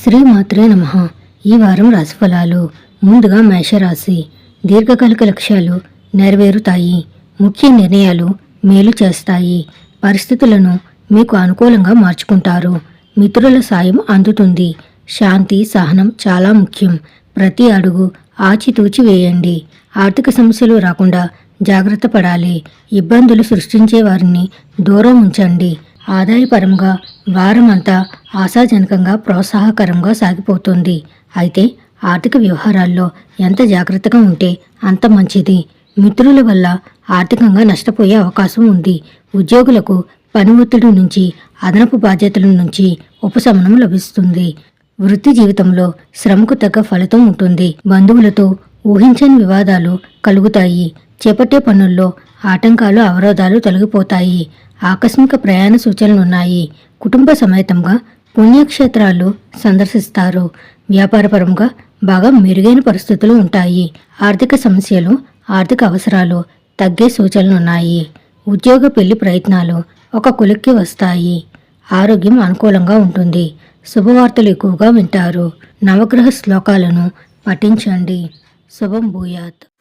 శ్రీమాత్రే నమః. ఈ వారం రాశిఫలాలు. ముందుగా మేషరాశి. దీర్ఘకాలిక లక్ష్యాలు నెరవేరుతాయి. ముఖ్య నిర్ణయాలు మేలు చేస్తాయి. పరిస్థితులను మీకు అనుకూలంగా మార్చుకుంటారు. మిత్రుల సాయం అందుతుంది. శాంతి సహనం చాలా ముఖ్యం. ప్రతి అడుగు ఆచితూచి వేయండి. ఆర్థిక సమస్యలు రాకుండా జాగ్రత్త పడాలి. ఇబ్బందులు సృష్టించే వారిని దూరం ఉంచండి. ఆదాయపరంగా వారమంతా ఆశాజనకంగా ప్రోత్సాహకరంగా సాగిపోతుంది. అయితే ఆర్థిక వ్యవహారాల్లో ఎంత జాగ్రత్తగా ఉంటే అంత మంచిది. మిత్రుల వల్ల ఆర్థికంగా నష్టపోయే అవకాశం ఉంది. ఉద్యోగులకు పని ఒత్తిడి నుంచి అదనపు బాధ్యతల నుంచి ఉపశమనం లభిస్తుంది. వృత్తి జీవితంలో శ్రమకు తగ్గ ఫలితం ఉంటుంది. బంధువులతో ఊహించని వివాదాలు కలుగుతాయి. చేపట్టే పనుల్లో ఆటంకాలు అవరోధాలు తొలగిపోతాయి. ఆకస్మిక ప్రయాణ సూచనలున్నాయి. కుటుంబ సమేతంగా పుణ్యక్షేత్రాలు సందర్శిస్తారు. వ్యాపారపరంగా బాగా మెరుగైన పరిస్థితులు ఉంటాయి. ఆర్థిక సమస్యలు ఆర్థిక అవసరాలు తగ్గే సూచనలున్నాయి. ఉద్యోగ పెళ్లి ప్రయత్నాలు ఒక కొలిక్కి వస్తాయి. ఆరోగ్యం అనుకూలంగా ఉంటుంది. శుభవార్తలు ఎక్కువగా వింటారు. నవగ్రహ శ్లోకాలను పఠించండి. శుభం భూయాత్.